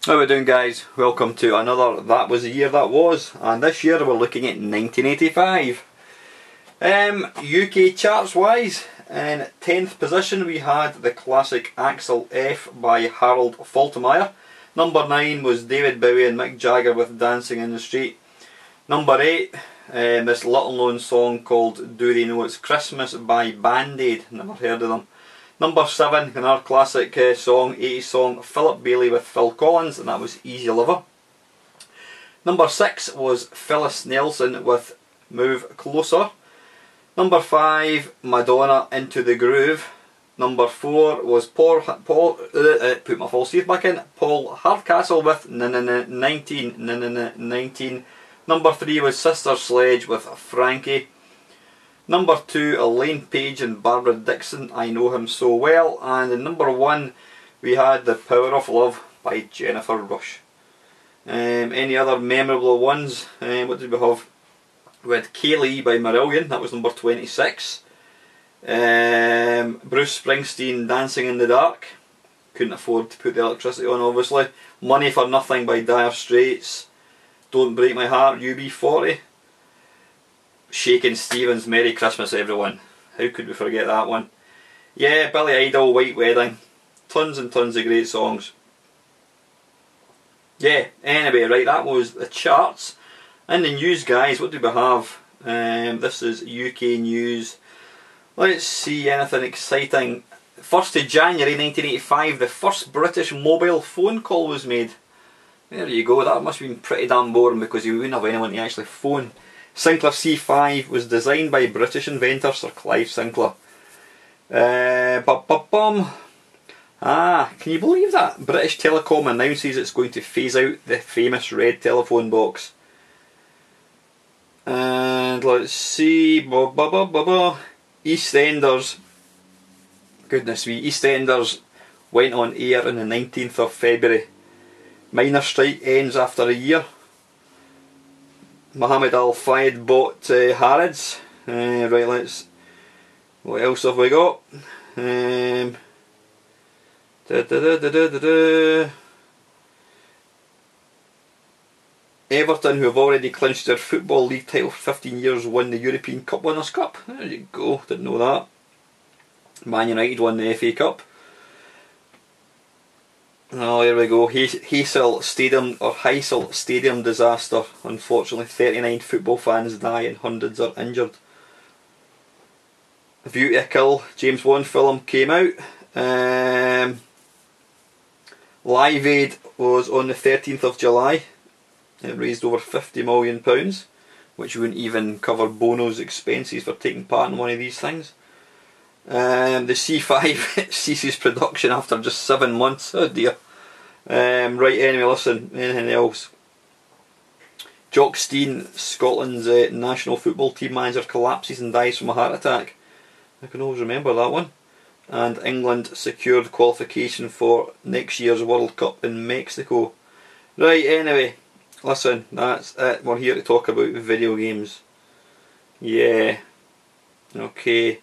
How we doing, guys? Welcome to another That Was the Year That Was, and this year we're looking at 1985. UK charts wise, in 10th position we had the classic Axel F by Harold Faltermeyer. Number 9 was David Bowie and Mick Jagger with Dancing in the Street. Number 8, this little known song called Do They Know It's Christmas by Band Aid. Never heard of them. Number 7, another classic song, 80s song, Philip Bailey with Phil Collins, and that was Easy Lover. Number 6 was Phyllis Nelson with Move Closer. Number 5, Madonna, Into the Groove. Number 4 was Paul put my false teeth back in, Paul Hardcastle with 19. Number 3 was Sister Sledge with Frankie. Number 2, Elaine Page and Barbara Dixon, I Know Him So Well. And in number 1 we had The Power of Love by Jennifer Rush. Any other memorable ones? What did we have? We had Kaylee by Marillion, that was number 26. Bruce Springsteen, Dancing in the Dark. Couldn't afford to put the electricity on, obviously. Money for Nothing by Dire Straits. Don't Break My Heart, UB40. Shakin' Stevens, Merry Christmas Everyone. How could we forget that one? Yeah, Billy Idol, White Wedding. Tons and tons of great songs. Yeah, anyway, right, that was the charts. In the news, guys, what do we have? This is UK news. Let's see, anything exciting. 1st of January 1985, the first British mobile phone call was made. There you go, that must have been pretty damn boring because you wouldn't have anyone to actually phone. Sinclair C5 was designed by British inventor Sir Clive Sinclair. Can you believe that? British Telecom announces it's going to phase out the famous red telephone box. And let's see, EastEnders. Goodness me, EastEnders went on air on the 19th of February. Miners' strike ends after a year. Muhammad Al Fayed bought Harrods. Right, what else have we got? Everton, who have already clinched their Football League title for 15 years, won the European Cup Winners' Cup. There you go, didn't know that. Man United won the FA Cup. Oh, here we go. Heysel Stadium disaster. Unfortunately, 39 football fans die and hundreds are injured. View to a Kill, James Bond film came out. Live Aid was on the 13th of July. It raised over £50 million, which wouldn't even cover Bono's expenses for taking part in one of these things. The C5 ceases production after just 7 months. Oh dear. Right, anyway, listen, anything else? Jock Stein, Scotland's national football team manager, collapses and dies from a heart attack. I can always remember that one. And England secured qualification for next year's World Cup in Mexico. Right, anyway, listen, that's it. We're here to talk about video games. Yeah. Okay.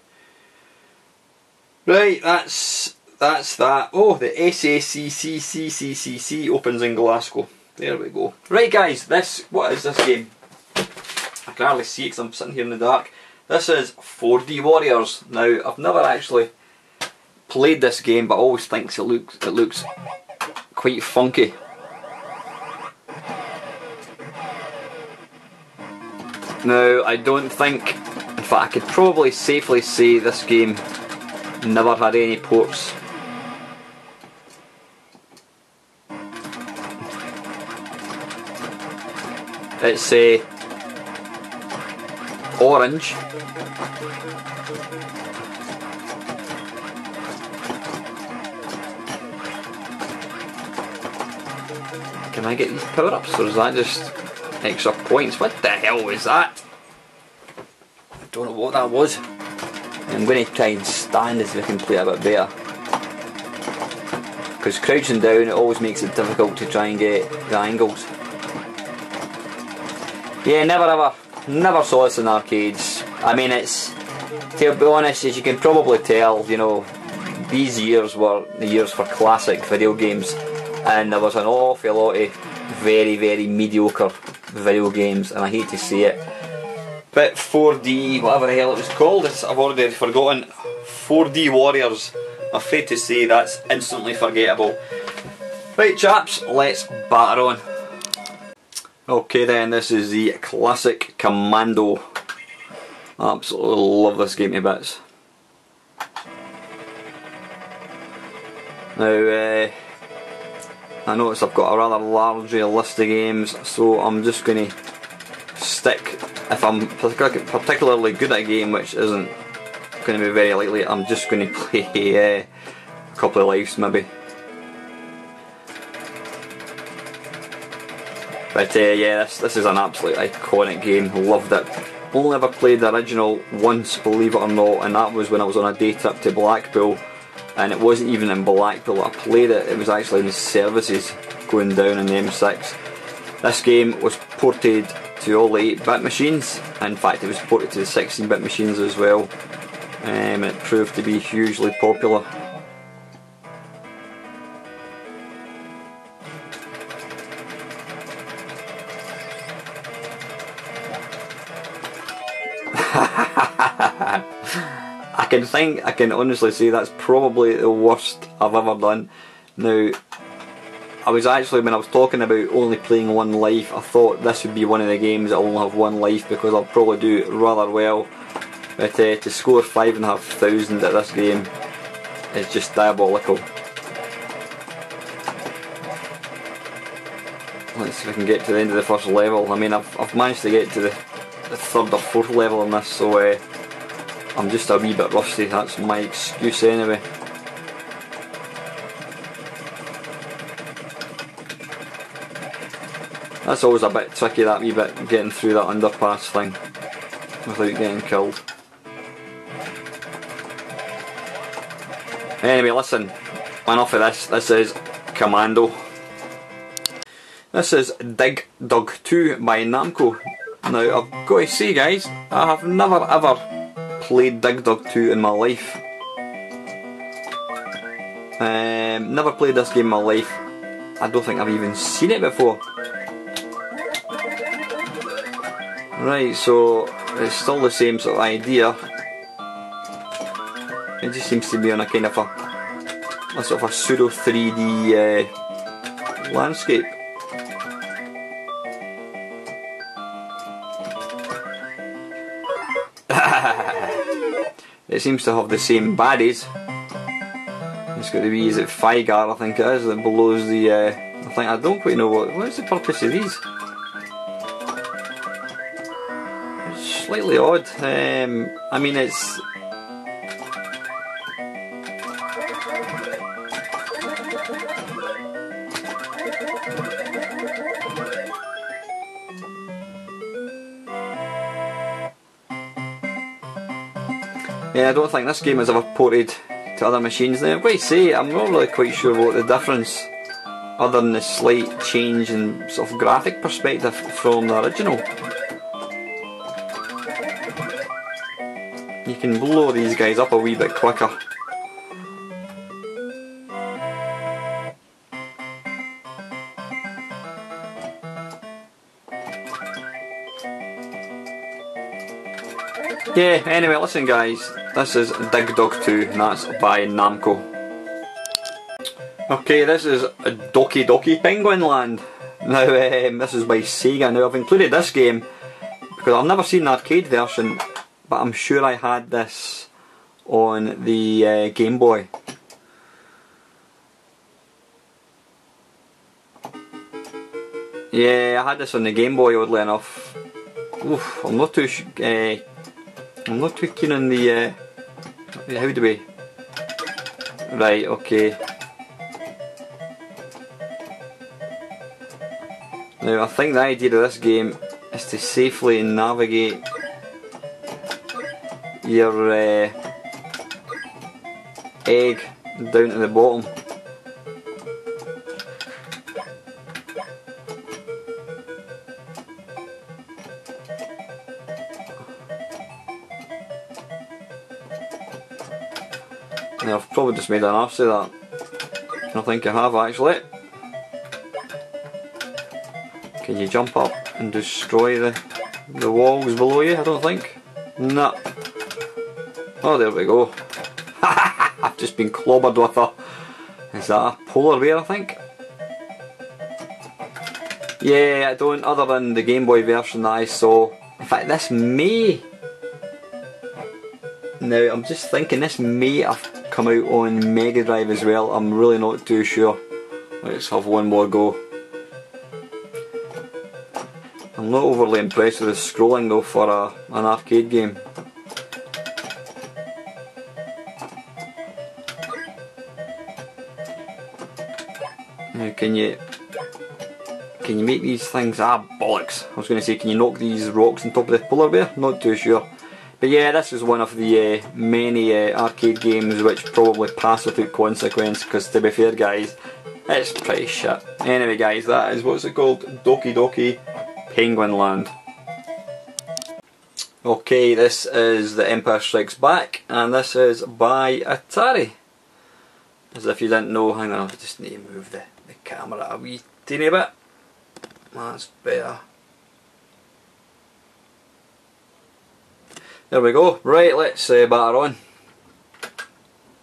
Right, that's that. Oh, the SACCCCCC opens in Glasgow. There we go. Right, guys, what is this game? I can hardly see it because I'm sitting here in the dark. This is 4D Warriors. Now, I've never actually played this game, but I always think it looks quite funky. Now, I don't think, in fact, I could probably safely say this game never had any ports. It's orange. Can I get these power-ups, or is that just extra points? What the hell was that? I don't know what that was. I'm going to try and stand as if I can play it a bit better. Because crouching down, it always makes it difficult to try and get the angles. Yeah, never saw this in arcades. I mean, it's, to be honest, as you can probably tell, you know, these years were the years for classic video games. and there was an awful lot of very, very mediocre video games, and I hate to say it, but 4D, whatever the hell it was called, I've already forgotten. 4D Warriors, I'm afraid to say that's instantly forgettable. Right chaps, let's batter on. Okay then, this is the classic Commando. Absolutely love this game to bits. Now, I notice I've got a rather large list of games, so I'm just going to stick, if I'm particularly good at a game, which isn't going to be very likely, I'm just going to play a couple of lives maybe. But yeah, this is an absolute iconic game, loved it. Only ever played the original once, believe it or not, and that was when I was on a day trip to Blackpool. And it wasn't even in Blackpool I played it, it was actually in the services going down in the M6. This game was ported to all the 8-bit machines, in fact it was ported to the 16-bit machines as well, and it proved to be hugely popular. I can honestly say that's probably the worst I've ever done. Now, I was actually, when I was talking about only playing one life, I thought this would be one of the games that will only have one life because I'll probably do rather well. But to score 5,500 at this game is just diabolical. Let's see if I can get to the end of the first level. I mean, I've managed to get to the 3rd or 4th level in this, so I'm just a wee bit rusty, that's my excuse anyway. That's always a bit tricky, that wee bit, getting through that underpass thing without getting killed. Anyway, listen, enough of this. This is Commando. This is Dig Dug 2 by Namco. Now, I've got to say guys, I have never ever played Dig Dug 2 in my life. Never played this game in my life. I don't think I've even seen it before. Right, so it's still the same sort of idea. It just seems to be on a kind of a sort of a pseudo 3D landscape. It seems to have the same baddies. It's got the wee, is it Figar I think it is, that blows the, I don't quite know what is the purpose of these? It's slightly odd. I mean it's... Yeah, I don't think this game has ever ported to other machines. Now, I've got to say, I'm not really quite sure what the difference, other than the slight change in sort of graphic perspective from the original. You can blow these guys up a wee bit quicker. Yeah, anyway, listen guys, this is Dig Dug 2 and that's by Namco. Okay, this is Doki Doki Penguin Land. Now, this is by Sega. Now, I've included this game because I've never seen the arcade version, but I'm sure I had this on the Game Boy. Yeah, I had this on the Game Boy, oddly enough. Oof, I'm not too keen on the, how do we, right, okay. Now I think the idea of this game is to safely navigate your egg down to the bottom. Now I've probably just made an arse of that. I think I have actually. Can you jump up and destroy the walls below you? I don't think. No. Oh, there we go. I've just been clobbered with a... Is that a polar bear, I think? Yeah, I don't, other than the Game Boy version that I saw. In fact, this may... Now, I'm just thinking this may have come out on Mega Drive as well. I'm really not too sure. Let's have one more go. I'm not overly impressed with the scrolling though for an arcade game. Now can you make these things? Ah, bollocks. I was going to say, can you knock these rocks on top of the polar bear? Not too sure. But yeah, this is one of the many arcade games which probably pass without consequence, because to be fair guys, it's pretty shit. Anyway guys, that is, what's it called? Doki Doki Penguin Land. Okay, this is The Empire Strikes Back, and this is by Atari. As if you didn't know, hang on, I just need to move the camera a wee teeny bit. That's better. There we go. Right, let's batter on.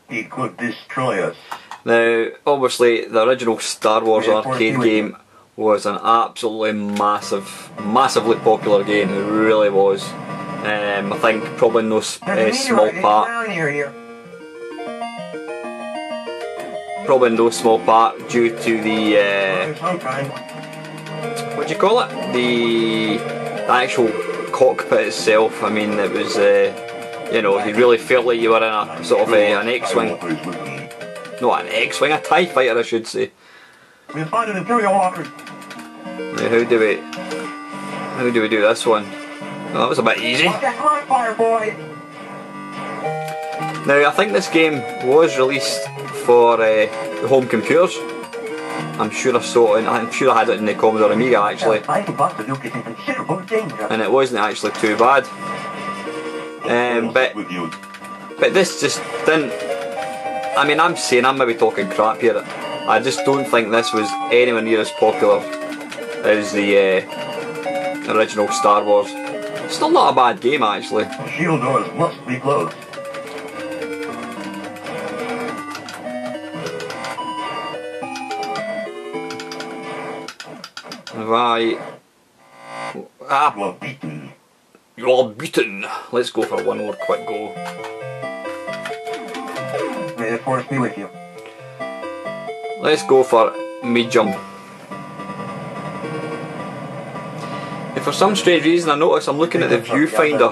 He could destroy us. Now, obviously, the original Star Wars arcade game was an absolutely massively popular game. It really was. I think probably no small part. Probably in no small part due to the what do you call it? The actual cockpit itself. I mean, it was you know, you really felt like you were in a sort of an X-wing. Not an X-wing, a TIE fighter, I should say. We found an Imperial walker. Now, how do we do this one? Oh, that was a bit easy. Now, I think this game was released for home computers. I'm sure I saw it. I'm sure I had it in the Commodore Amiga actually, and it wasn't actually too bad. But this just didn't. I mean, I'm saying I'm maybe talking crap here. I just don't think this was anywhere near as popular as the original Star Wars. Still not a bad game actually. Shield doors must be closed. Right. Ah. You are beaten. You are beaten. Let's go for one more quick go. May the force be with you. Let's go for mid-jump. And for some strange reason I notice I'm looking at the viewfinder.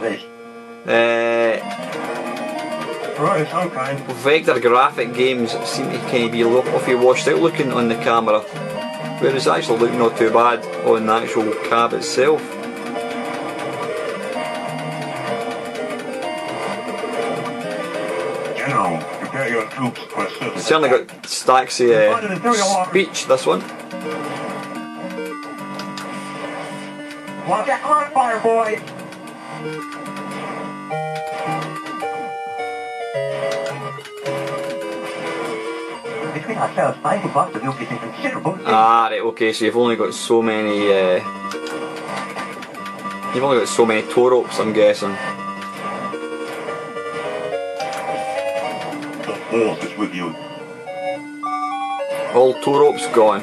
Vector graphic games seem to kind of be off you washed out looking on the camera, whereas it's actually looking not too bad on the actual cab itself. General, prepare your troops for service. Certainly got stacks of speech, this one. Watch that on fire, boy! Between ourselves, I think Buster Duke is in considerable danger. Ah, right, okay, so you've only got so many tow ropes, I'm guessing. The force is with you. All tow ropes gone.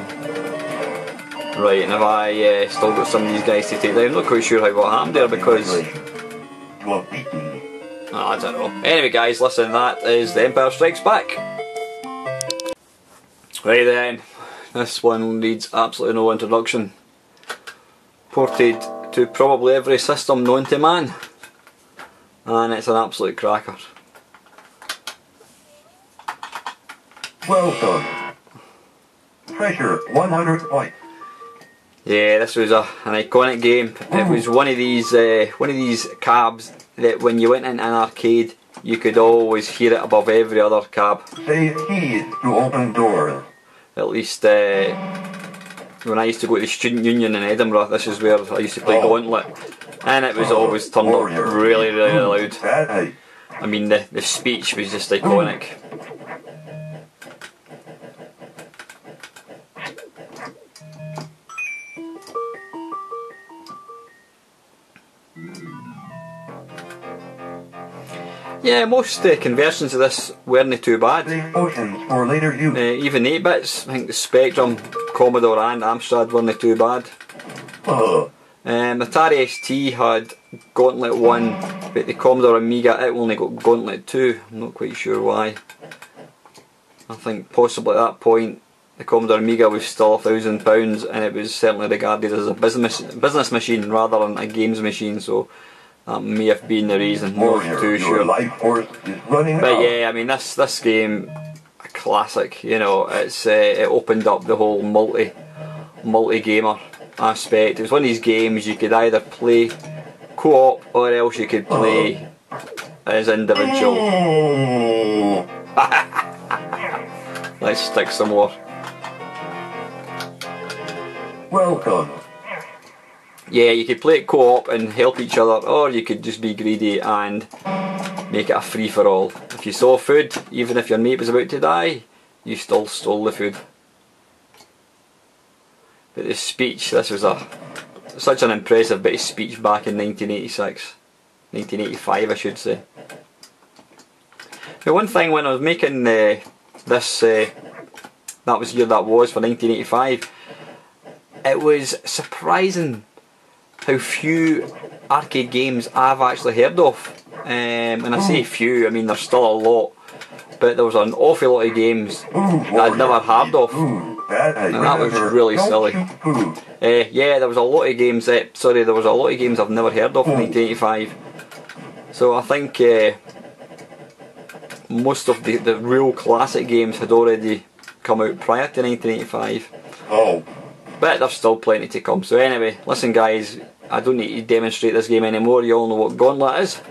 Right, and have I still got some of these guys to take down? I'm not quite sure how what happened there because... You are beaten. Oh, I don't know. Anyway guys, listen, that is The Empire Strikes Back. Right then, this one needs absolutely no introduction. Ported to probably every system known to man. And it's an absolute cracker. Well done. Pressure 100 points. Yeah, this was an iconic game. It was one of these cabs that when you went into an arcade, you could always hear it above every other cab. Say keys to open doors. At least when I used to go to the Student Union in Edinburgh, this is where I used to play Gauntlet, and it was always turned up really, really loud. I mean, the speech was just iconic. Yeah, most conversions of this weren't too bad. Options for later use. Even 8-bits, I think the Spectrum, Commodore and Amstrad weren't too bad. Atari ST had Gauntlet 1, but the Commodore Amiga, it only got Gauntlet 2. I'm not quite sure why. I think possibly at that point the Commodore Amiga was still £1,000 and it was certainly regarded as a business machine rather than a games machine, so that may have been the reason. Not too sure. Life force is running But out. yeah, I mean this game, a classic. You know, it opened up the whole multi-gamer aspect. It was one of these games you could either play co-op or else you could play as individual. Let's stick some more. Welcome. Yeah, you could play it co-op and help each other, or you could just be greedy and make it a free-for-all. If you saw food, even if your mate was about to die, you still stole the food. But the speech, this was such an impressive bit of speech back in 1986. 1985 I should say. Now one thing when I was making this, that was the year that was for 1985, it was surprising how few arcade games I've actually heard of. And I say few, I mean there's still a lot, but there was an awful lot of games that I'd never heard of, and that was really silly. Yeah, there was a lot of games there was a lot of games I've never heard of in 1985. So I think most of the real classic games had already come out prior to 1985. But there's still plenty to come. So anyway, listen guys, I don't need to demonstrate this game anymore, you all know what Gauntlet is.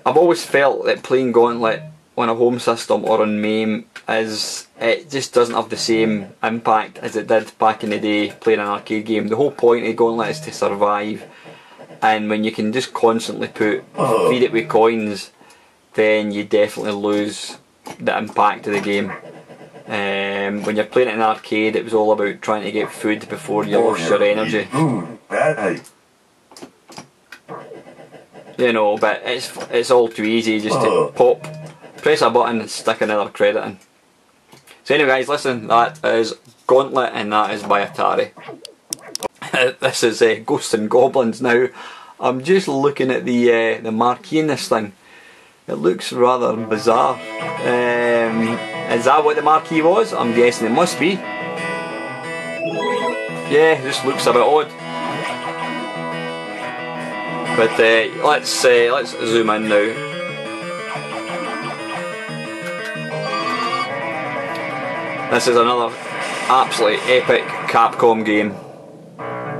I've always felt that playing Gauntlet on a home system or on MAME it just doesn't have the same impact as it did back in the day playing an arcade game. The whole point of Gauntlet is to survive, and when you can just constantly feed it with coins, then you definitely lose the impact of the game. When you're playing it in an arcade, it was all about trying to get food before you lost your energy. You know, but it's all too easy just to press a button and stick another credit in. So anyway guys, listen, that is Gauntlet and that is by Atari. This is Ghosts and Goblins. Now, I'm just looking at the marquee in this thing. It looks rather bizarre. Is that what the marquee was? I'm guessing it must be. Yeah, this looks a bit odd. But let's zoom in now. This is another absolutely epic Capcom game.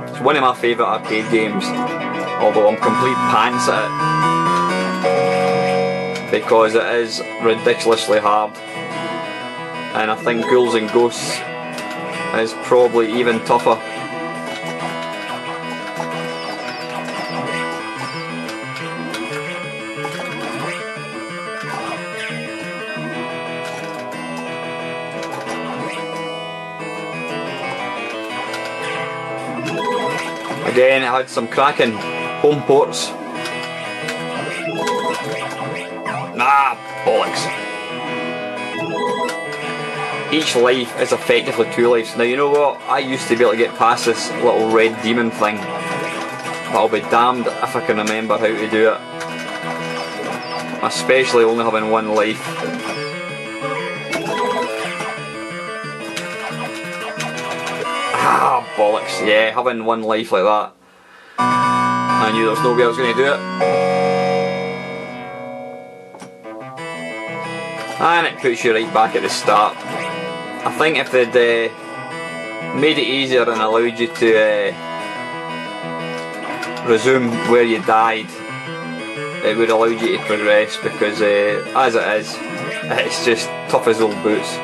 It's one of my favourite arcade games, although I'm complete pants at it, because it is ridiculously hard. And I think Ghouls and Ghosts is probably even tougher. Again, it had some cracking home ports. Bollocks. Each life is effectively 2 lives. Now you know what, I used to be able to get past this little red demon thing, but I'll be damned if I can remember how to do it. Especially only having 1 life. Bollocks, yeah, having 1 life like that. I knew there was no way I was going to do it. And it puts you right back at the start. I think if they'd made it easier and allowed you to resume where you died, it would allow you to progress, because as it is, it's just tough as old boots.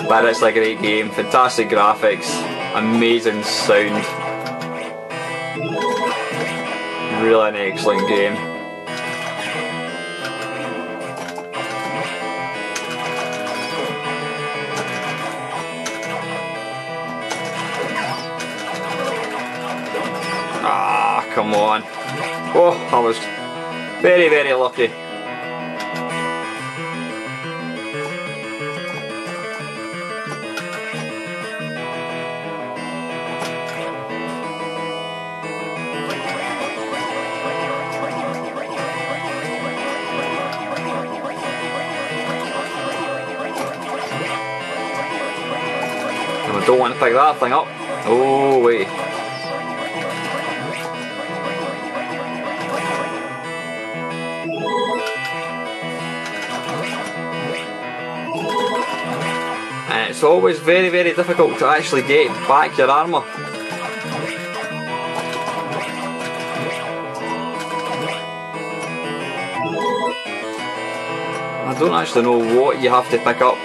But it's a great game, fantastic graphics, amazing sound, really an excellent game. come on. Oh, I was very, very lucky. I don't want to pick that thing up. Oh wait. And it's always very, very difficult to actually get back your armour. I don't actually know what you have to pick up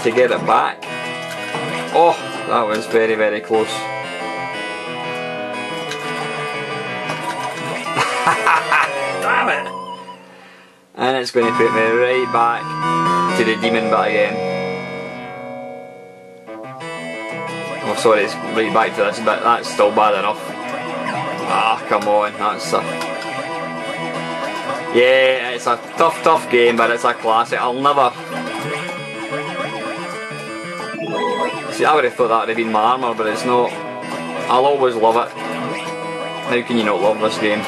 to get it back. Oh, that was very, very close. Damn it! And it's going to put me right back to the demon bit again. Oh, sorry, it's right back to this bit. That's still bad enough. Ah, come on, that's a... Yeah, it's a tough game, but it's a classic. I'll never... See, I would have thought that would have been my armour, but it's not. I'll always love it. How can you not love this game?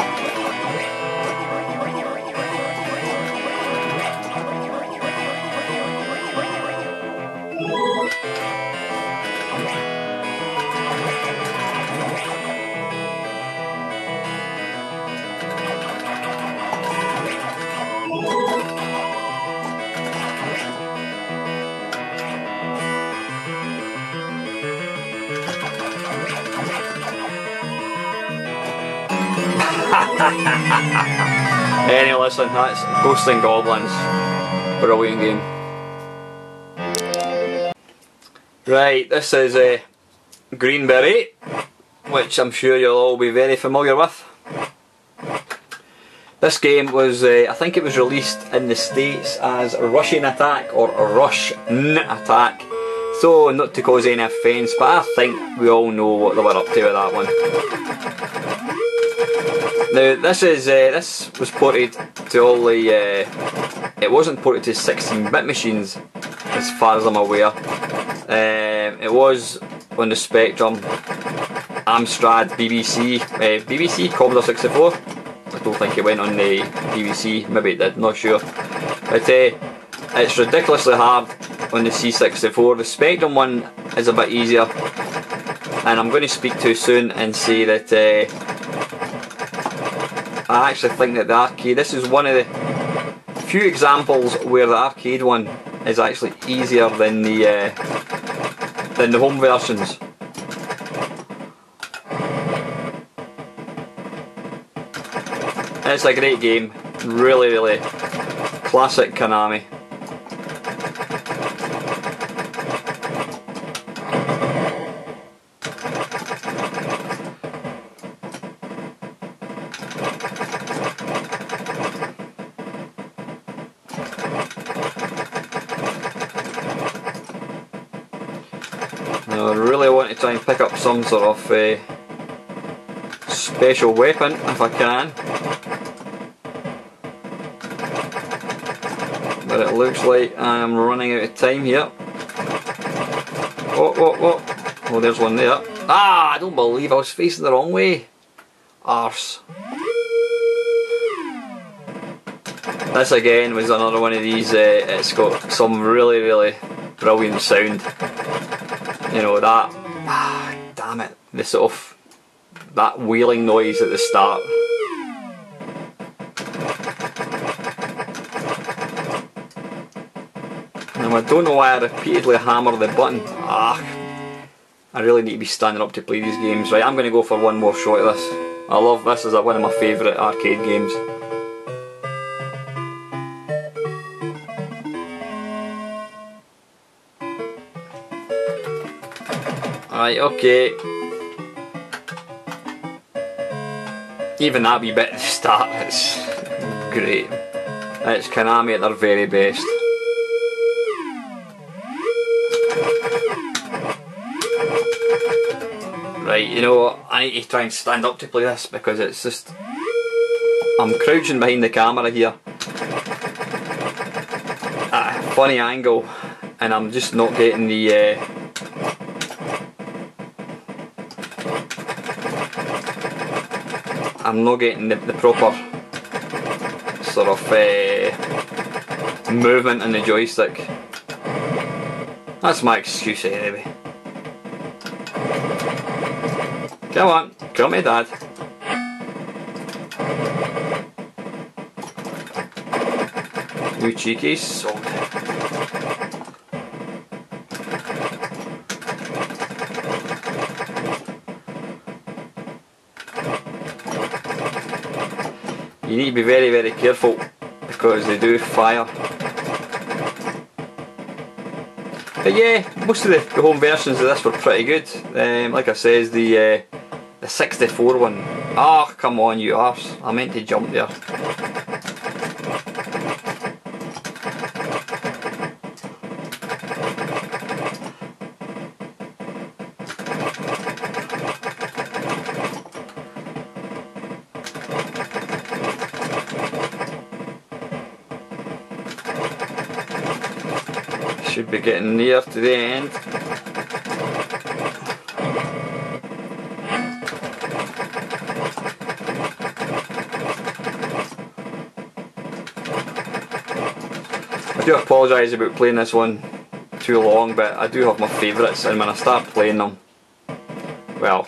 Anyway, listen, that's Ghosts and Goblins. Brilliant game. Right, this is Green Beret, which I'm sure you'll all be very familiar with. This game was, I think it was released in the States as Russian Attack or Rush-N Attack. So, not to cause any offence, but I think we all know what they were up to with that one. Now this was ported to all the, it wasn't ported to 16-bit machines as far as I'm aware. It was on the Spectrum, Amstrad, BBC, Commodore 64. I don't think it went on the BBC, maybe it did, not sure. But it's ridiculously hard on the C64. The Spectrum one is a bit easier, and I'm going to speak too soon and say that I actually think that the arcade, this is one of the few examples where the arcade one is actually easier than the home versions. It's a great game, really, really classic Konami. Now I really want to try and pick up some sort of special weapon if I can. But it looks like I'm running out of time here. Oh, there's one there. Ah, I don't believe I was facing the wrong way. Arse. This again was another one of these, it's got some really, really brilliant sound. You know, that, damn it, the sort of, that wailing noise at the start. Now I don't know why I repeatedly hammer the button. I really need to be standing up to play these games. Right, I'm going to go for one more shot of this. I love this, is one of my favourite arcade games. Right, okay. Even that wee bit at the start, it's great. It's Konami at their very best. Right, you know what, I need to try and stand up to play this because it's just... I'm crouching behind the camera here at a funny angle and I'm just not getting the... I'm not getting the proper sort of movement in the joystick. That's my excuse anyway. Come on, kill me dad. You cheeky sod. You need to be very, very careful because they do fire. But yeah, most of the home versions of this were pretty good. Like I says, the 64 one. Ah, oh, come on you arse. I meant to jump there. Should be getting near to the end. I do apologise about playing this one too long, but I do have my favourites, and when I start playing them, well...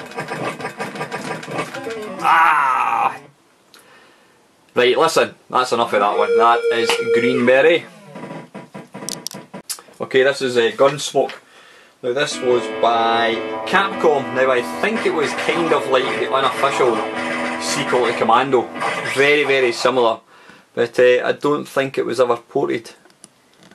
Ah! Right, listen, that's enough of that one. That is Greenberry. Okay, this is Gunsmoke. Now this was by Capcom. Now I think it was kind of like the unofficial sequel to Commando. Very, very similar. But I don't think it was ever ported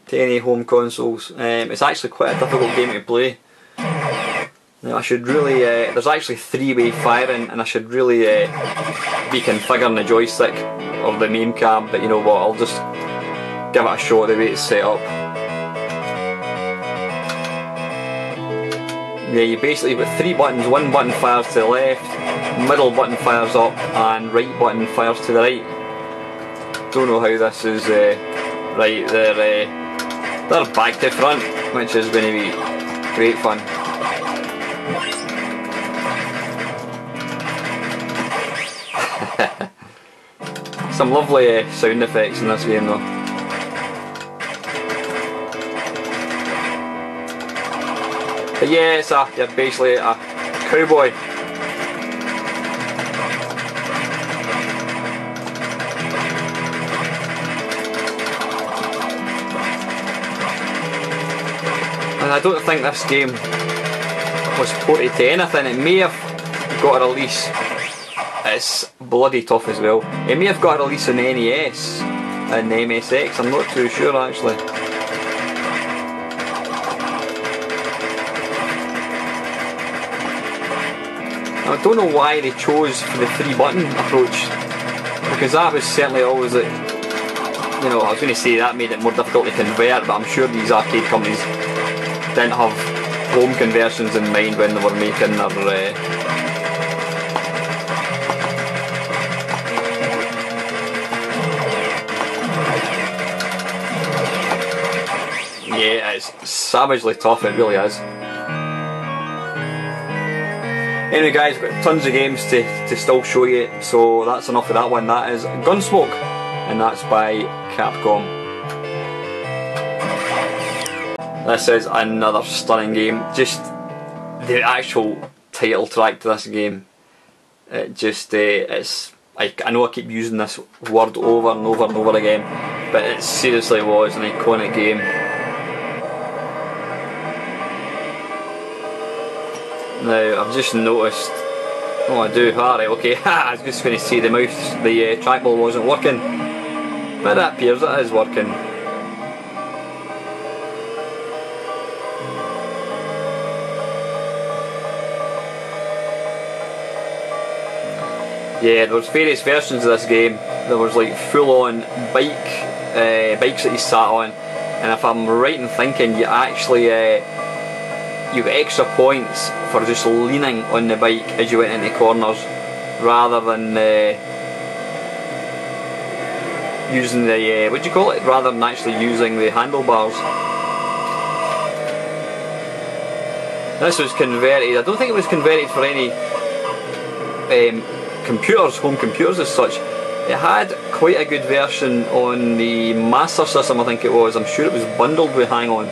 to any home consoles. It's actually quite a difficult game to play. Now I should really, there's actually 3-way firing and I should really be configuring the joystick or the main cam, but you know what, I'll just give it a shot the way it's set up. Yeah, you basically got 3 buttons, one button fires to the left, middle button fires up and right button fires to the right. Don't know how this is, right, they're back to front, which is going to be great fun. Some lovely sound effects in this game though. But yeah, you're basically a cowboy. And I don't think this game was ported to anything. It may have got a release. It's bloody tough as well. It may have got a release on the NES and the MSX, I'm not too sure actually. I don't know why they chose the 3-button approach, because that was certainly always like, you know, I was going to say that made it more difficult to convert, but I'm sure these arcade companies didn't have home conversions in mind when they were making their yeah, it's savagely tough, it really is. Anyway guys, we've got tons of games to still show you, so that's enough of that one. That is Gunsmoke, and that's by Capcom. This is another stunning game. Just the actual title track to this game, it just, it's, I know I keep using this word over and over and over again, but it seriously was an iconic game. Now I've just noticed, oh I do, alright, okay, I was just going to say the mouse, the trackball wasn't working, but it appears it is working. Yeah, there was various versions of this game. There was like full on bikes that you sat on, and if I'm right in thinking, you actually you get extra points for just leaning on the bike as you went into corners, rather than using the what do you call it? Rather than actually using the handlebars. This was converted. I don't think it was converted for any computers, home computers as such. It had quite a good version on the Master System, I think it was. I'm sure it was bundled with Hang On.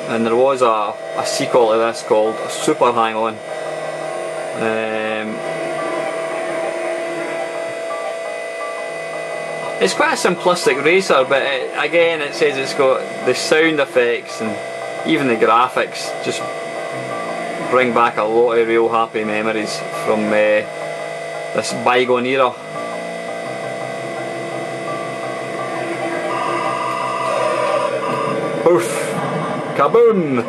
And there was a sequel to this called Super Hang On. It's quite a simplistic racer, but again it says it's got the sound effects and even the graphics just bring back a lot of real happy memories from this bygone era. Poof! Kaboom!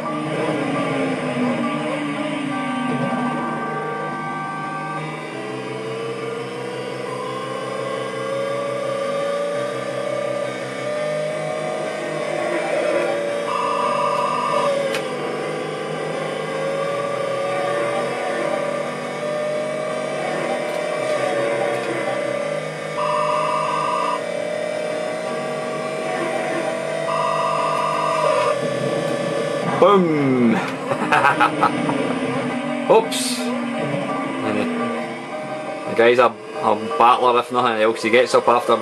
Boom! Oops! And the guy's a battler if nothing else. He gets up after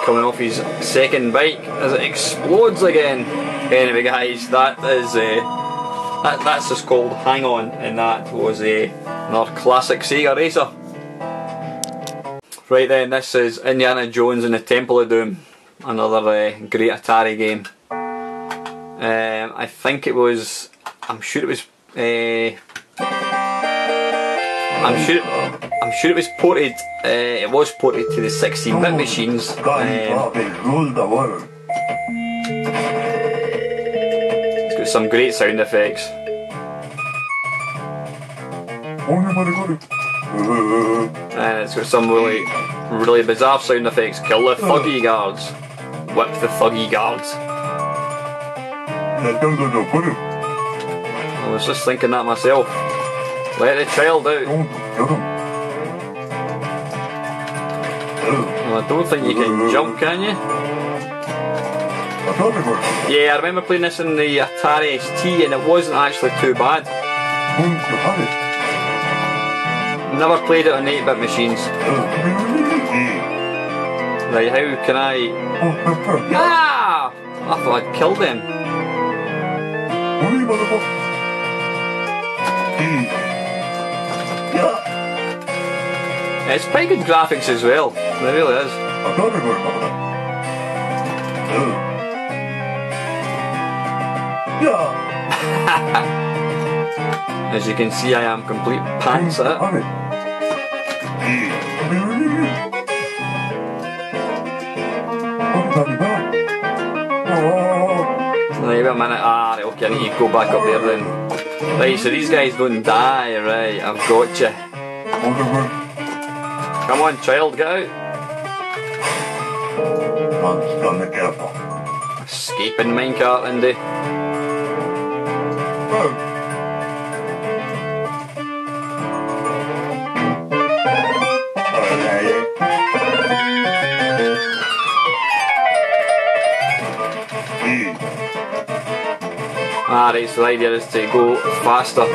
coming off his second bike as it explodes again. Anyway guys, that is that's just called Hang On, and that was another classic Sega racer. Right then, this is Indiana Jones and the Temple of Doom, another great Atari game. I think it was. I'm sure it was. I'm sure it was ported. It was ported to the 16-bit machines. It's got some great sound effects. And it's got some really bizarre sound effects. Kill the thuggy guards. Whip the thuggy guards. I was just thinking that myself. Let the child out. Well, I don't think you can jump, can you? Yeah, I remember playing this in the Atari ST and it wasn't actually too bad. Never played it on 8-bit machines. Right, how can I... Ah! I thought I'd killed him. It's pretty good graphics as well, it really is. As you can see, I am complete pants at it. Wait a minute, okay, I need to go back up there then. Right, so these guys don't die, right, I've got you. Come on, child, get out. Escaping minecart, Indy. Right, so the idea is to go faster.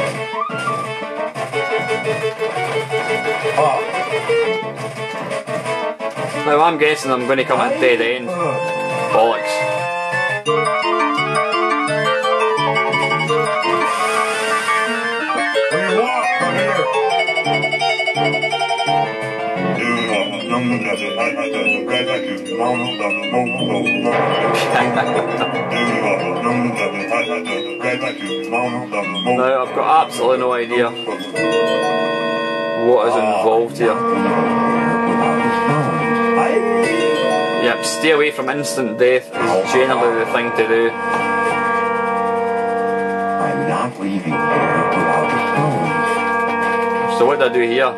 Now I'm guessing I'm going to come at dead end. Bollocks. Now I've got absolutely no idea what is involved here. Yep, stay away from instant death is generally the thing to do. I'm not leaving here without the stones. So what do I do here?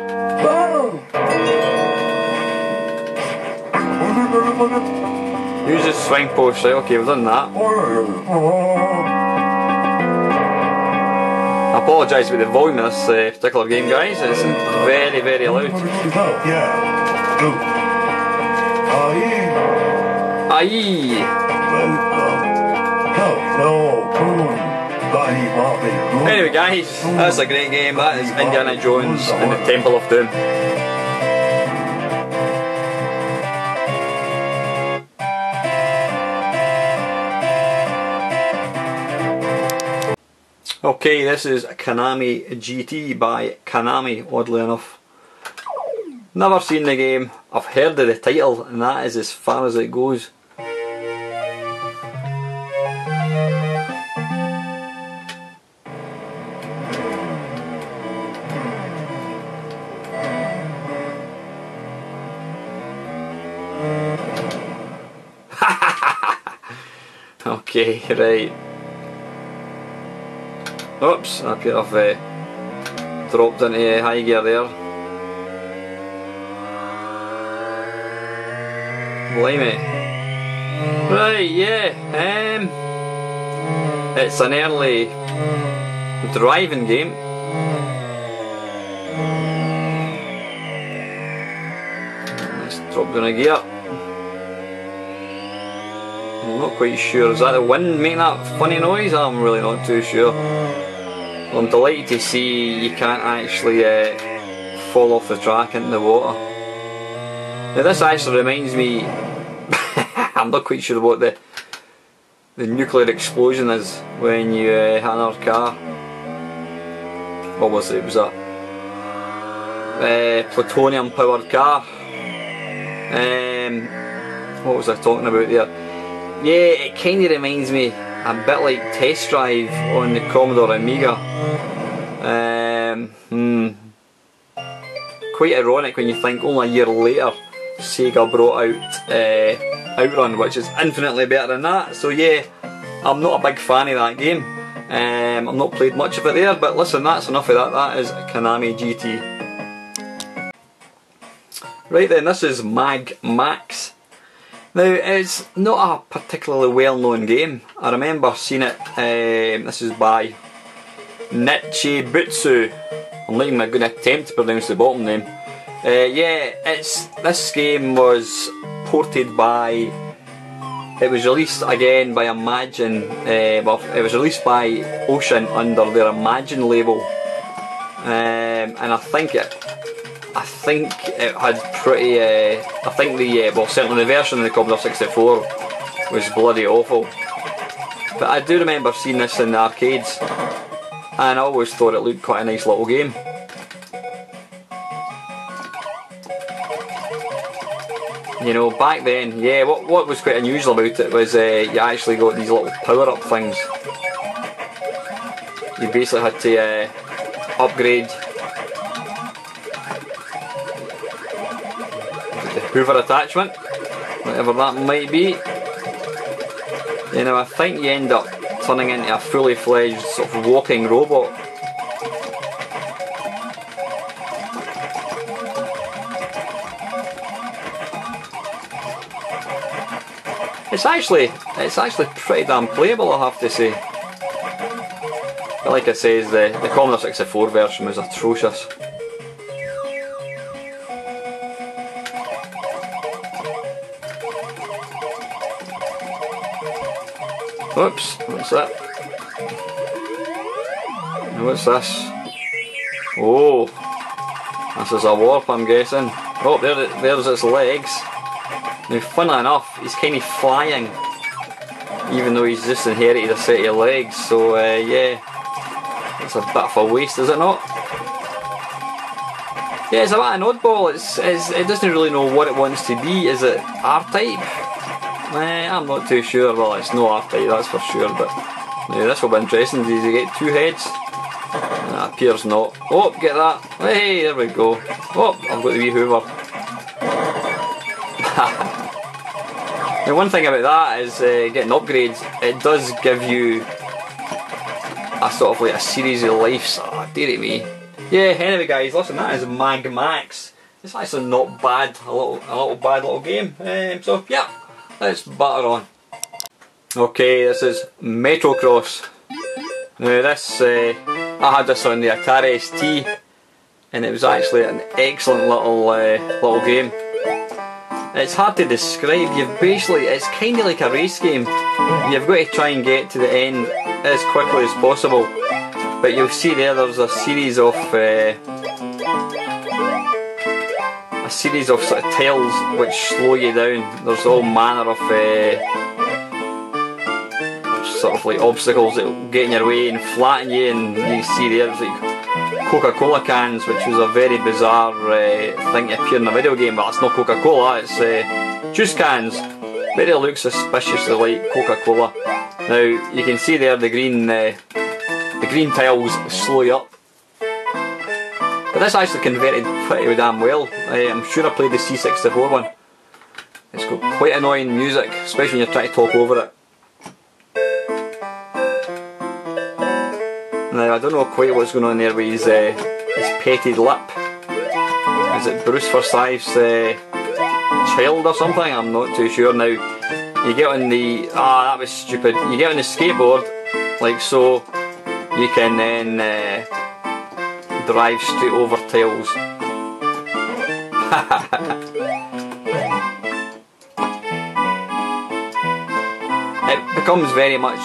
Use the swing post, right? Okay, we've done that. apologise about the volume of this particular game, guys. It's very, very loud. Aye. Anyway, guys, that's a great game. That is Indiana Jones and the Temple of Doom. Okay, this is Konami GT by Konami, oddly enough. Never seen the game, I've heard of the title, and that is as far as it goes. Okay, right. Oops, I appear I've dropped into high gear there. Blimey. Right, yeah. It's an early driving game. Let's drop down a gear. I'm not quite sure. Is that the wind making that funny noise? I'm really not too sure. Well, I'm delighted to see you can't actually fall off the track into the water. Now this actually reminds me, I'm not quite sure what the nuclear explosion is when you hit another car. What was it? It was a plutonium powered car. What was I talking about there? Yeah, it kind of reminds me a bit like Test Drive on the Commodore Amiga. Quite ironic when you think only a year later Sega brought out Outrun, which is infinitely better than that. So yeah, I'm not a big fan of that game. I've not played much of it there, but listen, that's enough of that. That is Konami GT. Right then, this is Mag Max. Now, it's not a particularly well-known game. I remember seeing it, this is by Nichibutsu. I'm not even going to attempt to pronounce the bottom name. Yeah, this game was ported by, it was released again by Imagine, well, it was released by Ocean under their Imagine label. And I think it had pretty, I think well, certainly the version of the Commodore 64 was bloody awful. But I do remember seeing this in the arcades, and I always thought it looked quite a nice little game. You know, back then, yeah, what was quite unusual about it was you actually got these little power-up things. You basically had to upgrade Hoover attachment, whatever that might be. You know, I think you end up turning into a fully fledged sort of walking robot. It's actually pretty damn playable, I have to say. But like I say, the Commodore 64 version was atrocious. Oops, what's that? What's this? Oh, this is a warp, I'm guessing. Oh, there's its legs. Now, funnily enough, he's kind of flying, even though he's just inherited a set of legs, so yeah, it's a bit of a waste, is it not? Yeah, it's a bit of an oddball. It doesn't really know what it wants to be. Is it R-Type? I'm not too sure. Well, it's no R-Type, that's for sure, but yeah, this will be interesting. Does he get two heads? That appears not. Oh, get that. Hey, there we go. Oh, I've got the wee Hoover. Now, one thing about that is getting upgrades, it does give you a sort of like a series of lives. Oh, dearie me. Yeah, anyway guys, listen, that is Mag Max. It's actually not bad, a little bad little game. So yeah, let's batter on. Okay, this is Metrocross. Now this, I I had this on the Atari ST, and it was actually an excellent little game. It's hard to describe. It's kind of like a race game. You've got to try and get to the end as quickly as possible. But you'll see there's a series of sort of tiles which slow you down. There's all manner of sort of like obstacles that will get in your way and flatten you, and you see there's like Coca-Cola cans, which was a very bizarre thing to appear in a video game, but it's not Coca-Cola, it's juice cans. Very look suspiciously like Coca-Cola. Now you can see there the green tiles slow you up. But this actually converted pretty damn well. I'm sure I played the C64 one. It's got quite annoying music, especially when you're trying to talk over it. Now I don't know quite what's going on there with his petted lip. Is it Bruce Forsyth's child or something? I'm not too sure now. You get on the... that was stupid. You get on the skateboard, like so, you can then drive straight over tiles. It becomes very much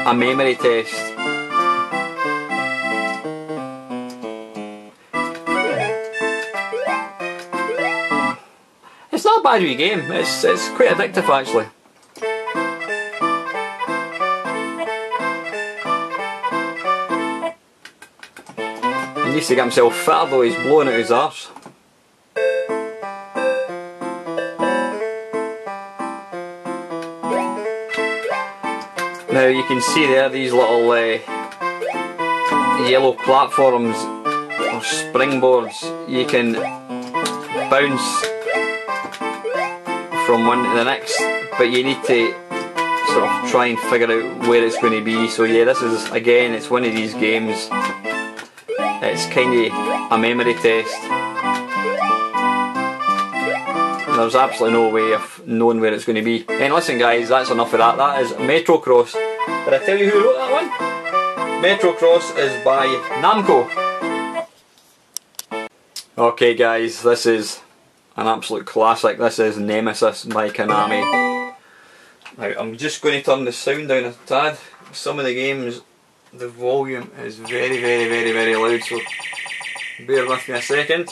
a memory test. It's not a bad wee game, it's quite addictive actually. He needs to get himself fitter though, he's blowing out his arse. Now you can see there these little yellow platforms or springboards. You can bounce from one to the next, but you need to sort of try and figure out where it's going to be. So yeah, this is, again, it's one of these games. It's kind of a memory test. There's absolutely no way of knowing where it's going to be. And listen guys, that's enough of that. That is Metro Cross. Did I tell you who wrote that one? Metro Cross is by Namco. Okay guys, this is an absolute classic. This is Nemesis by Konami. Now I'm just going to turn the sound down a tad. Some of the games, the volume is very, very, very, very loud, so bear with me a second.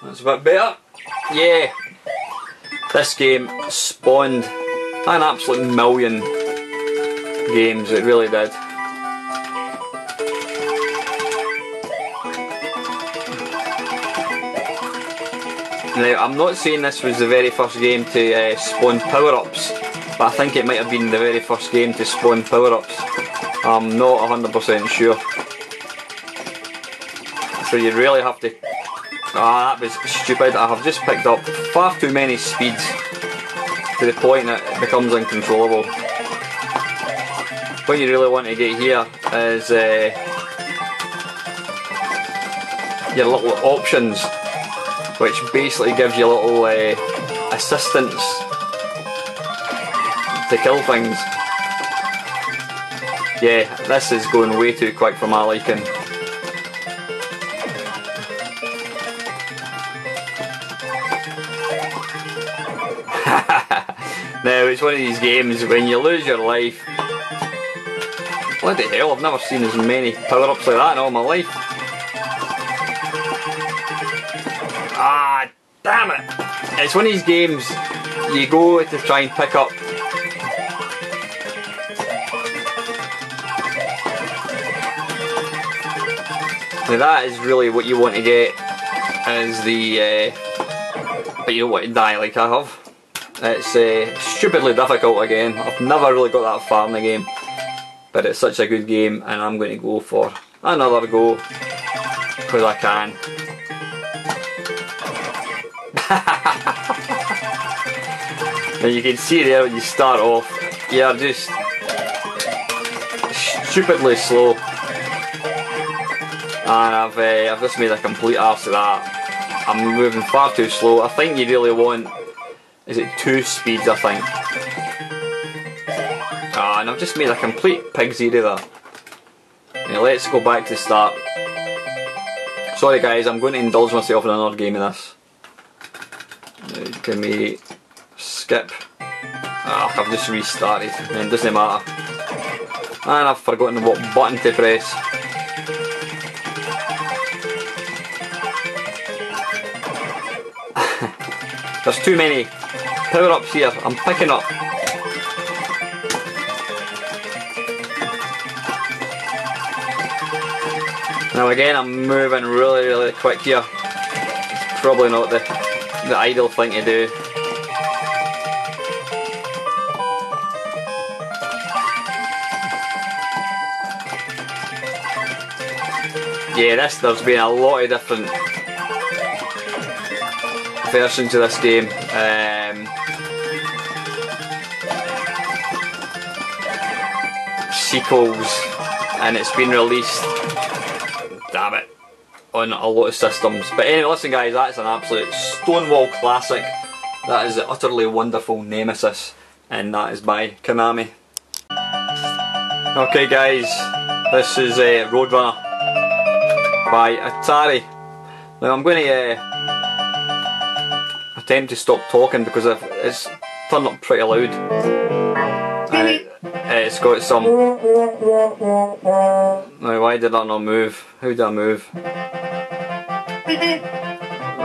That's a bit better. Yeah! This game spawned an absolute million games, it really did. Now, I'm not saying this was the very first game to spawn power-ups, but I think it might have been the very first game to spawn power-ups. I'm not 100% sure. So you really have to... that was stupid. I have just picked up far too many speeds to the point that it becomes uncontrollable. What you really want to get here is your little options, which basically gives you a little assistance to kill things. Yeah, this is going way too quick for my liking. Now, it's one of these games when you lose your life. Bloody hell, I've never seen as many power-ups like that in all my life. Ah, damn it! It's one of these games you go to try and pick up. Now that is really what you want to get, is the... but you don't want to die like I have. It's stupidly difficult again. I've never really got that far in the game, but it's such a good game, and I'm going to go for another go because I can. Now you can see there when you start off, you're just stupidly slow, and I've just made a complete arse of that. I'm moving far too slow. I think you really want... Is it 2 speeds, I think? and I've just made a complete pig's ear of that. Now let's go back to the start. Sorry guys, I'm going to indulge myself in another game of this. Can we skip? I've just restarted, it doesn't matter. And I've forgotten what button to press. There's too many power-ups here, I'm picking up. Now again, I'm moving really quick here. It's probably not the ideal thing to do. Yeah, there's been a lot of different versions of this game. Sequels, and it's been released, damn it, on a lot of systems. But anyway, listen guys, that's an absolute Stonewall classic. That is the utterly wonderful Nemesis, and that is by Konami. Okay guys, this is Roadrunner by Atari. Now I'm going to attempt to stop talking because it's turned up pretty loud, and it's got some... Now why did that not move? How did I move?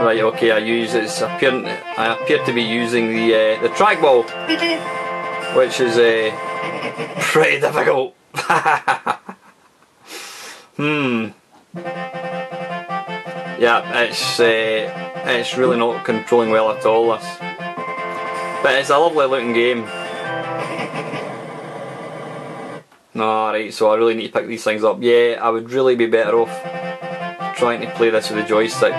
Right, okay, I appear to be using the trackball, which is pretty difficult. Yeah, it's really not controlling well at all, this. But it's a lovely looking game. Alright, so I really need to pick these things up. Yeah, I would really be better off trying to play this with a joystick.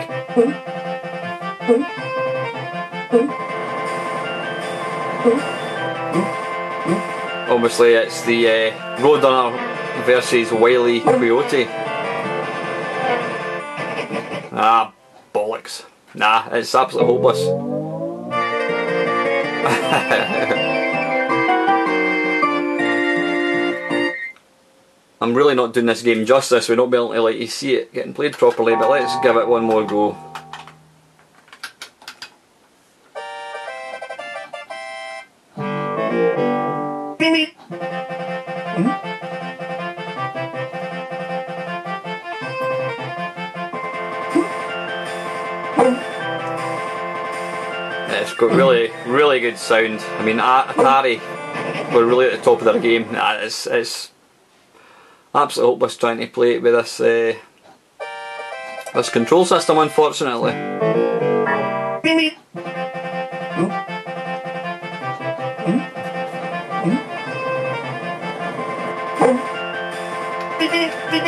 Obviously it's the Roadrunner versus Wile E. Coyote. Ah, bollocks. Nah, it's absolutely hopeless. I'm really not doing this game justice. We don't be able to let you see it getting played properly, but let's give it one more go. It's got really good sound. I mean, Atari were really at the top of their game. It's absolutely hopeless trying to play it with this control system, unfortunately.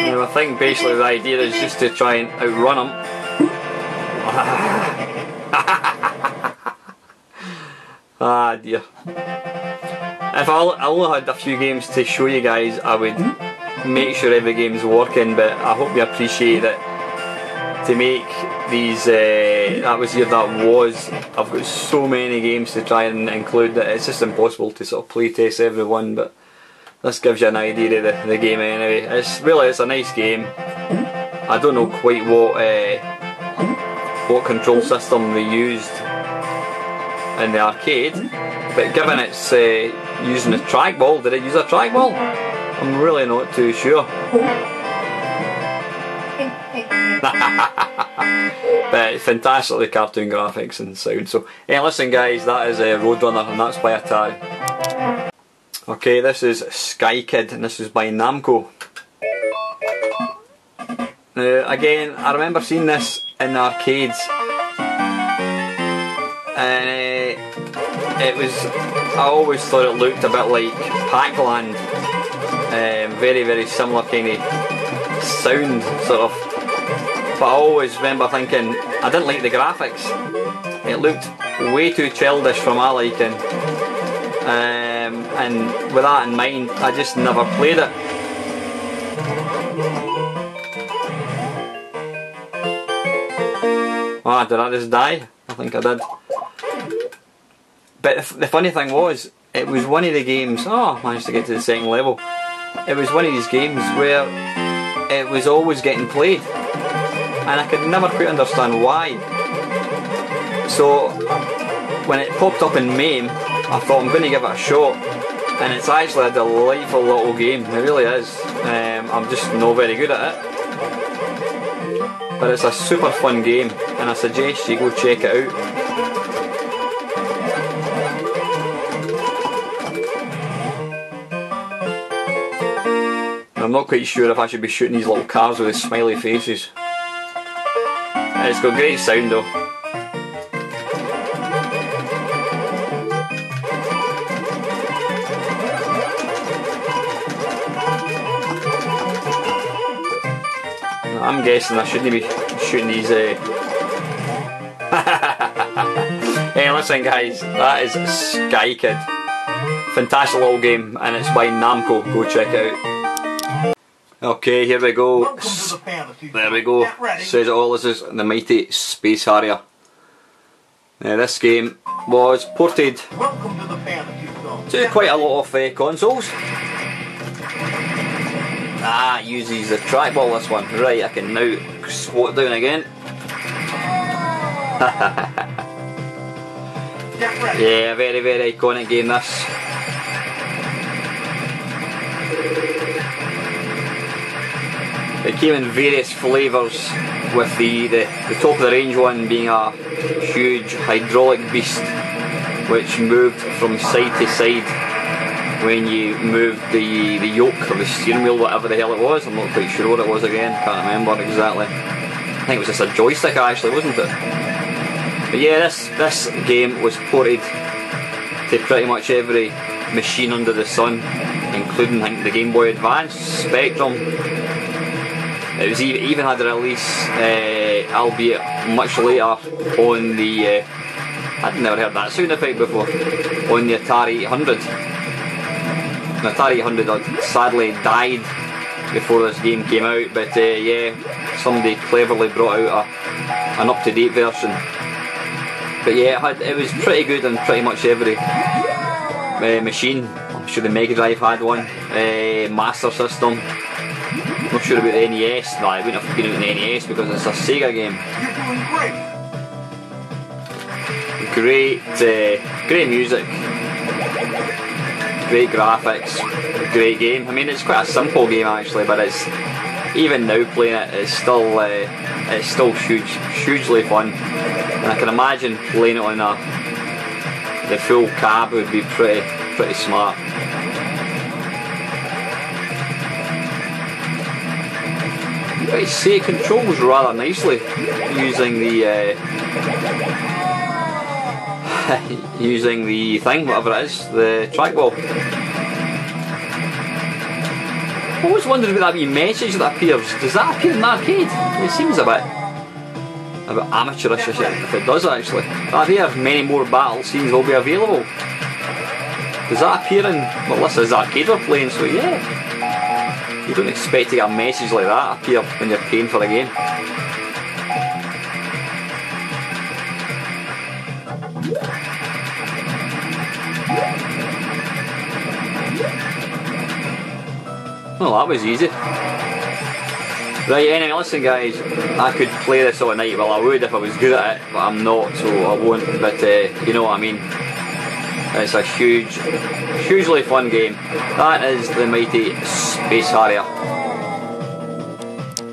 Now, I think basically the idea is just to try and outrun them. Ah dear. If I only had a few games to show you guys, I would make sure every game's working, but I hope you appreciate that to make these, that was here that was, I've got so many games to try and include that it's just impossible to sort of play test everyone, but this gives you an idea of the game anyway. It's a nice game. I don't know quite what control system they used in the arcade, but given it's using a trackball, did it use a trackball? I'm really not too sure. But fantastically cartoon graphics and sound. So, hey, listen guys, that is Roadrunner, and that's by Atari. Okay, this is Sky Kid, and this is by Namco. Now, again, I remember seeing this in the arcades, and I always thought it looked a bit like Pac-Land. Very similar kind of sound, sort of. But I always remember thinking, I didn't like the graphics. It looked way too childish for my liking. And with that in mind, I just never played it. Ah, did I just die? I think I did. But the funny thing was, it was one of the games. Oh, I managed to get to the second level. It was one of these games where it was always getting played, and I could never quite understand why. So when it popped up in MAME, I thought I'm going to give it a shot, and it's actually a delightful little game. It really is. I'm just not very good at it, but it's a super fun game, and I suggest you go check it out. I'm not quite sure if I should be shooting these little cars with the smiley faces. It's got great sound though. I'm guessing I shouldn't be shooting these. Hey, listen guys, that is Sky Kid. Fantastic little game, and it's by Namco. Go check it out. Okay, here we go. There we go. Says it all. This is the mighty Space Harrier. Now, this game was ported to quite a lot of consoles. Ah, it uses the trackball, this one. Right, I can now squat down again. Yeah, very, very iconic game this. It came in various flavours, with the top of the range one being a huge hydraulic beast which moved from side to side when you moved the yoke or the steering wheel, whatever the hell it was. I'm not quite sure what it was again, can't remember exactly. I think it was just a joystick actually, wasn't it? But yeah, this game was ported to pretty much every machine under the sun, including I think the Game Boy Advance, Spectrum. It was even had a release, albeit much later, on the I'd never heard that sound effect before, on the Atari 800. The Atari 800 had sadly died before this game came out, but yeah, somebody cleverly brought out an up-to-date version. But yeah, it was pretty good on pretty much every machine. I'm sure the Mega Drive had one, Master System. Not sure about the NES. No, it wouldn't have been out on the NES because it's a Sega game. Great music, great graphics, great game. I mean, it's quite a simple game actually, but it's, even now playing it, it's still hugely fun. And I can imagine playing it on the full cab would be pretty smart. But I say it controls rather nicely using the using the thing, whatever it is, the trackball. I always wondered about that wee message that appears. Does that appear in the arcade? It seems a bit amateurish if it does actually. Are there many more battle scenes will be available? Does that appear in, well, this is arcade we're playing, so yeah. You don't expect to get a message like that appear when you're paying for a game. Well, that was easy. Right, anyway, listen guys, I could play this all night. Well, I would if I was good at it, but I'm not, so I won't. But you know what I mean. It's a hugely fun game. That is the mighty Space Harrier.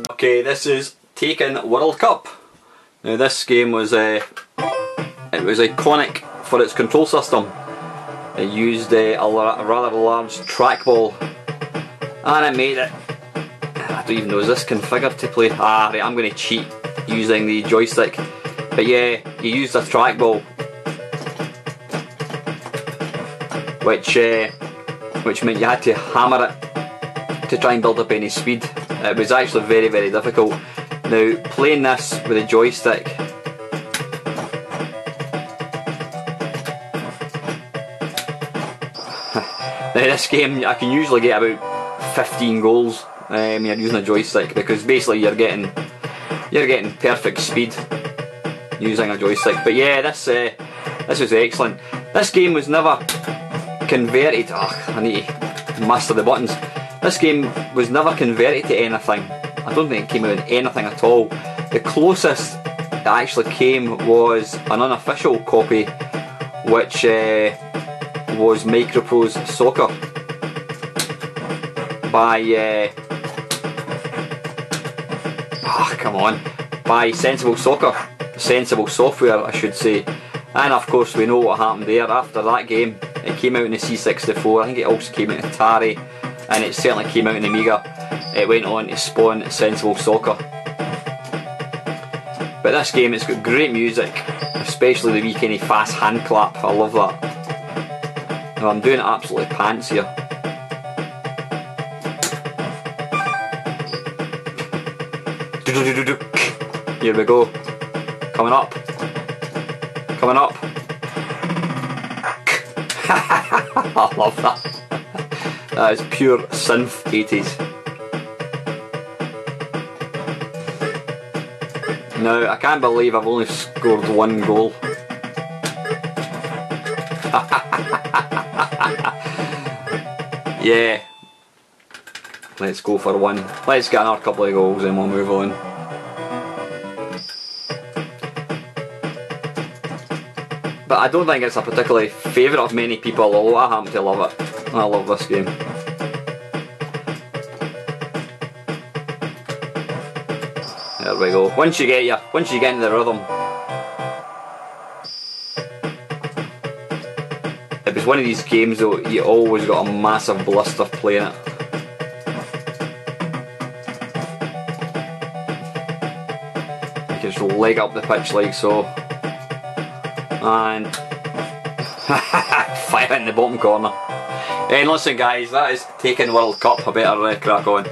Okay, this is Taken World Cup. Now this game was it was iconic for its control system. It used a rather large trackball, and it made it, I don't even know, is this configured to play? Ah, right, I'm going to cheat using the joystick. But yeah, you used a trackball, which meant you had to hammer it to try and build up any speed. It was actually very, very difficult. Now, playing this with a joystick, now this game I can usually get about 15 goals when you're using a joystick, because basically you're getting perfect speed using a joystick. But yeah, this was excellent. This game was never converted. I need to master the buttons. This game was never converted to anything. I don't think it came out in anything at all. The closest it actually came was an unofficial copy, which was Microprose Soccer by by Sensible Software, I should say. And of course we know what happened there. After that game, it came out in the C64. I think it also came out in Atari, and it certainly came out in Amiga. It went on to spawn Sensible Soccer. But this game, it's got great music, especially the wee kind of fast hand clap. I love that. Now, I'm doing it absolutely pants here. Here we go. Coming up. Coming up. I love that. That is pure synth 80s. Now, I can't believe I've only scored one goal. Yeah. Let's go for one. Let's get another couple of goals and we'll move on. But I don't think it's a particularly favourite of many people, although I happen to love it. I love this game. There we go. Once you get into the rhythm. It was one of these games though, you always got a massive blister playing it. You can just leg up the pitch like so. And fire in the bottom corner. And listen guys, that is taking World Cup. I better crack on.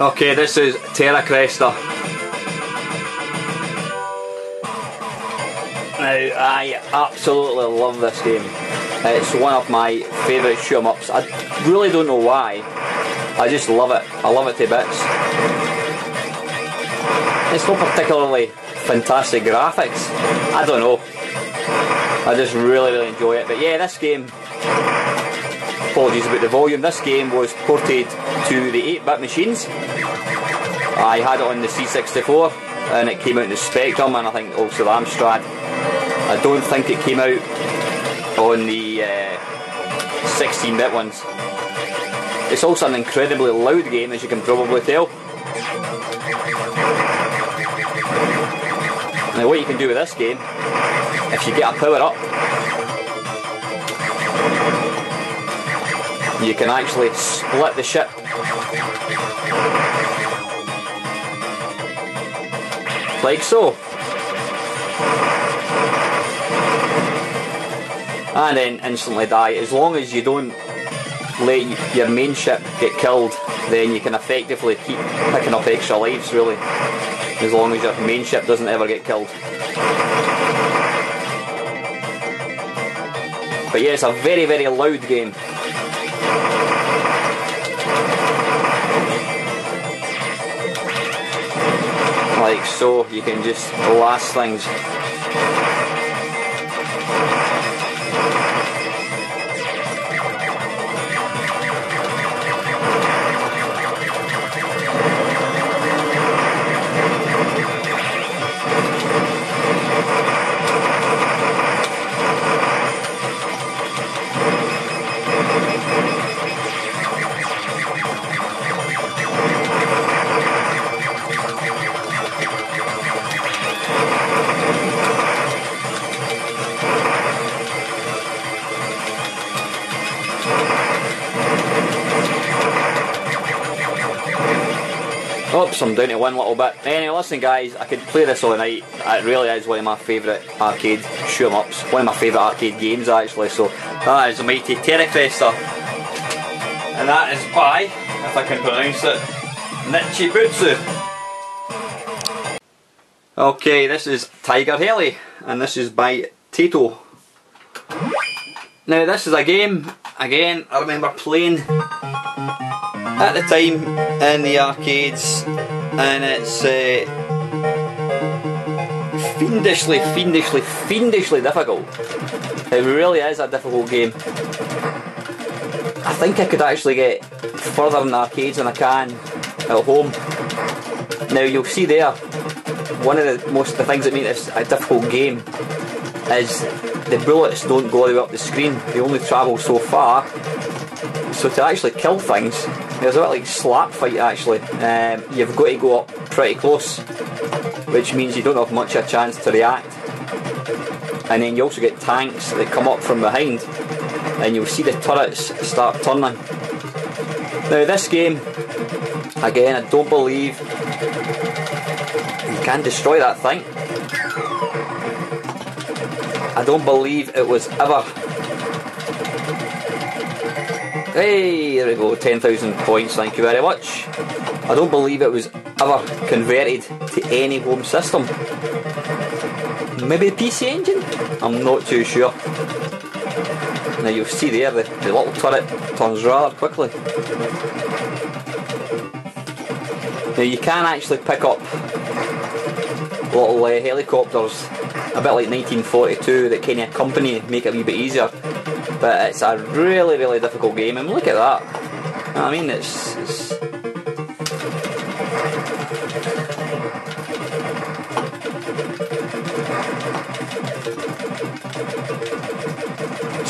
Okay, this is Terra Cresta. Now, I absolutely love this game. It's one of my favourite shoot 'em ups. I really don't know why. I just love it. I love it to bits. It's not particularly fantastic graphics. I don't know. I just really enjoy it. But yeah, this game, apologies about the volume, this game was ported to the 8-bit machines. I had it on the C64 and it came out in the Spectrum and I think also the Amstrad. I don't think it came out on the 16-bit ones. It's also an incredibly loud game, as you can probably tell. Now what you can do with this game, if you get a power up, you can actually split the ship. Like so. And then instantly die. As long as you don't let your main ship get killed, then you can effectively keep picking up extra lives really. As long as your main ship doesn't ever get killed. But yeah, it's a very loud game. Like so, you can just blast things. Oops, I'm down to one little bit. Anyway, listen guys, I could play this all night. It really is one of my favourite arcade shoot 'em ups. One of my favourite arcade games actually, so that is the mighty Terra Cresta. And that is by, if I can pronounce it, Nichibutsu. Okay, this is Tiger Heli, and this is by Taito. Now this is a game, again, I remember playing at the time in the arcades, and it's fiendishly difficult. It really is a difficult game. I think I could actually get further in the arcades than I can at home. Now you'll see there, one of the things that make this a difficult game is the bullets don't go all the way up the screen. They only travel so far. So to actually kill things, there's a bit like slap fight actually. You've got to go up pretty close, which means you don't have much of a chance to react. And then you also get tanks that come up from behind, and you'll see the turrets start turning. Now this game, again, I don't believe you can destroy that thing. I don't believe it was ever... Hey, there we go, 10,000 points, thank you very much. I don't believe it was ever converted to any home system. Maybe the PC Engine? I'm not too sure. Now you'll see there, the little turret turns rather quickly. Now you can actually pick up little helicopters, a bit like 1942, that kind of accompany it, make it a wee bit easier. But it's a really difficult game, and look at that. I mean, it's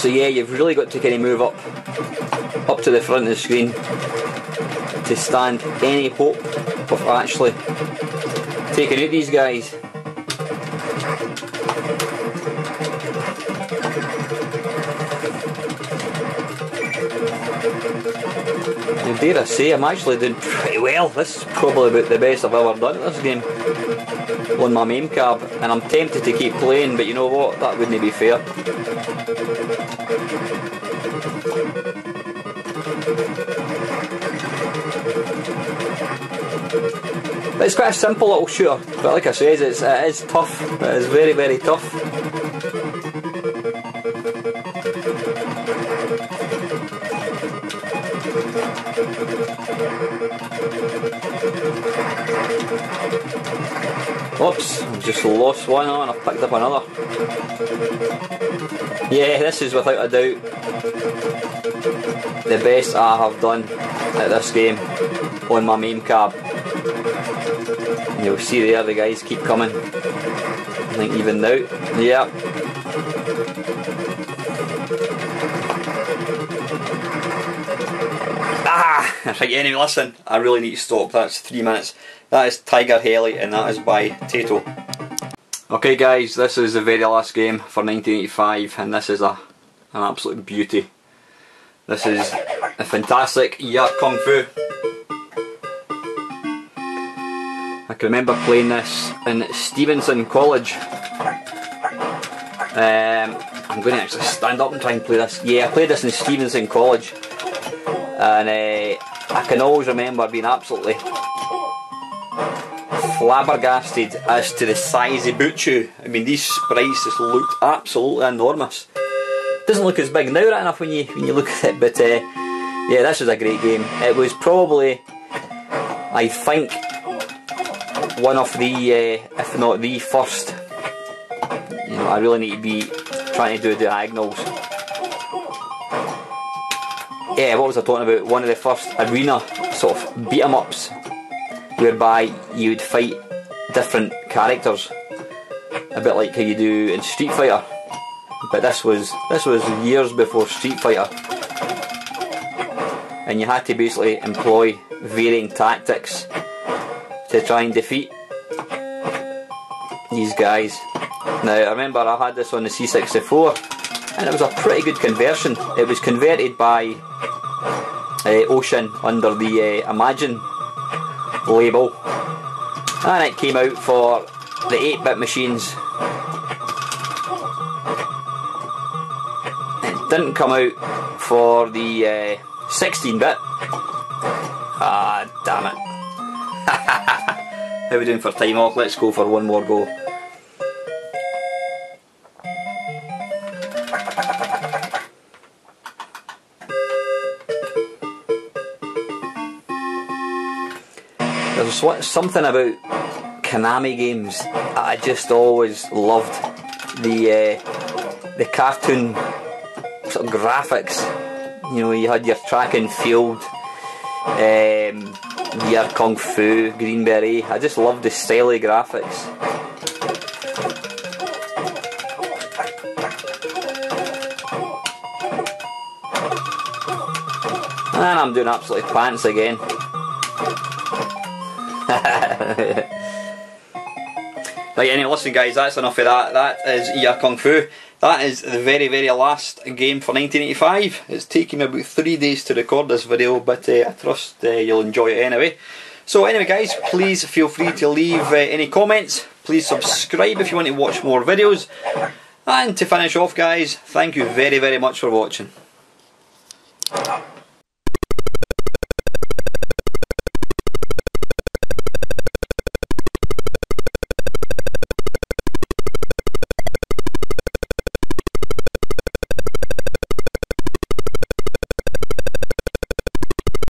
so yeah, you've really got to kind of move up to the front of the screen to stand any hope of actually taking out these guys. And dare I say, I'm actually doing pretty well. This is probably about the best I've ever done at this game on my main cab, and I'm tempted to keep playing, but you know what, that wouldn't be fair. But it's quite a simple little shooter, but like I said, it is tough. It is very tough. Oops, I've just lost one and I've picked up another. Yeah, this is without a doubt the best I have done at this game on my main cab. And you'll see there the guys keep coming. I think even now. Yeah. Right, anyway, listen, I really need to stop. That's 3 minutes. That is Tiger Heli, and that is by Tato. Okay guys, this is the very last game for 1985, and this is an absolute beauty. This is a fantastic Kung Fu. I can remember playing this in Stevenson College. I'm going to actually stand up and try and play this. Yeah, I played this in Stevenson College, and I can always remember being absolutely flabbergasted as to the size of Butchu. I mean, these sprites just looked absolutely enormous. Doesn't look as big now, right enough, when you look at it, but yeah, this was a great game. It was probably, I think, one of the, if not the first. You know, I really need to be trying to do diagonals. Yeah, what was I talking about? One of the first arena sort of beat 'em ups, whereby you would fight different characters, a bit like how you do in Street Fighter. But this was years before Street Fighter, and you had to basically employ varying tactics to try and defeat these guys. Now I remember I had this on the C64, and it was a pretty good conversion. It was converted by Ocean under the Imagine label, and it came out for the 8-bit machines. It didn't come out for the 16-bit. Ah, damn it. How are we doing for time off? Let's go for one more go. There's something about Konami games. I just always loved the cartoon sort of graphics. You know, you had your track and field, your Kung Fu, Green Beret. I just loved the styly graphics. And I'm doing absolutely pants again. Right, anyway, listen guys, that's enough of that. That is Ya Kung Fu. That is the very, very last game for 1985. It's taken me about 3 days to record this video, but I trust you'll enjoy it anyway. So anyway guys, please feel free to leave any comments. Please subscribe if you want to watch more videos. And to finish off guys, thank you very, very much for watching.